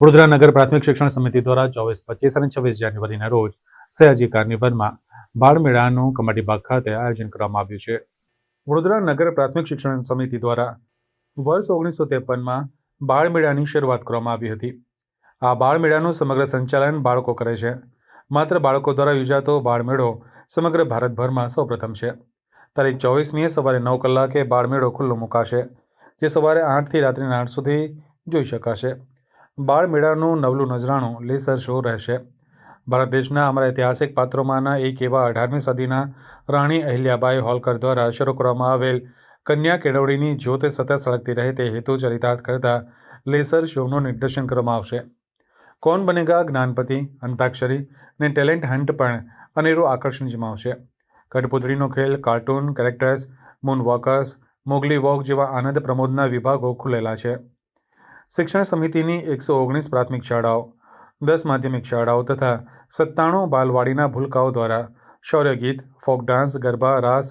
વડોદરા નગર પ્રાથમિક શિક્ષણ સમિતિ દ્વારા 24, 25 અને 26 જાન્યુઆરીના રોજ સયાજી કાર્નિવલમાં બાળમેળાનું કમાટીબાગ ખાતે આયોજન કરવામાં આવ્યું છે। વડોદરા નગર પ્રાથમિક શિક્ષણ સમિતિ દ્વારા વર્ષ 1953માં બાળમેળાની શરૂઆત કરવામાં આવી હતી। આ બાળમેળાનું સમગ્ર સંચાલન બાળકો કરે છે। માત્ર બાળકો દ્વારા યોજાતો બાળમેળો સમગ્ર ભારતભરમાં સૌપ્રથમ છે। તારીખ 24મીએ સવારે 9 કલાકે બાળમેળો ખુલ્લો મુકાશે, જે સવારે 8થી રાત્રિના 8 સુધી જોઈ શકાશે। બાળમેળાનું નવલું નજરાણું લેસર શો રહેશે। ભારત દેશના અમારા ઐતિહાસિક પાત્રોમાંના એક એવા 18મી સદીના રાણી અહિલ્યાબાઈ હોલકર દ્વારા શરૂ કરવામાં આવેલ કન્યા કેળવણીની જ્યોત સતત સળગતી રહે તે હેતુ ચરિતાર્થ કરતા લેસર શોનું નિદર્શન કરવામાં આવશે। કોણ બનેગા જ્ઞાનપતિ, અંતાક્ષરી અને ટેલેન્ટ હન્ટ પણ અનેરું આકર્ષણ જમાવશે। કઠપુતળીનો ખેલ, cartoon characters, moon walkers, Mogli walk જેવા આનંદ પ્રમોદના વિભાગો ખુલેલા છે। શિક્ષણ સમિતિની 119 પ્રાથમિક શાળાઓ, 10 માધ્યમિક શાળાઓ તથા 97 બાલવાડીના ભૂલકાઓ દ્વારા શૌર્ય ગીત, ફોક ડાન્સ, ગરબા, રાસ,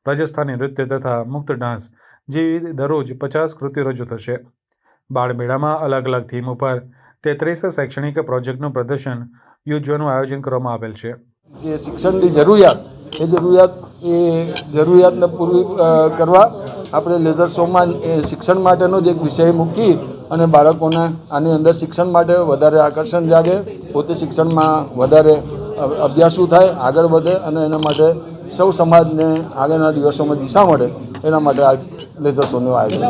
રાજસ્થાની નૃત્ય તથા મુક્ત ડાન્સ જેવી દરરોજ 50 કૃતિઓ રજૂ થશે। બાળમેળામાં અલગ અલગ થીમ ઉપર 33 શૈક્ષણિક પ્રોજેક્ટનું પ્રદર્શન યોજવાનું આયોજન કરવામાં આવેલ છે। જે શિક્ષણની જરૂરિયાતને પૂરી કરવા આપણે લેઝર શોમાં શિક્ષણ માટેનો જ એક વિષય મૂકી અને બાળકોને આની અંદર શિક્ષણ માટે વધારે આકર્ષણ જાગે, પોતે શિક્ષણમાં વધારે અભ્યાસુ થાય, આગળ વધે અને એના માટે સૌ સમાજને આગળના દિવસોમાં દિશા મળે, એના માટે આ લેઝર શોનું આયોજન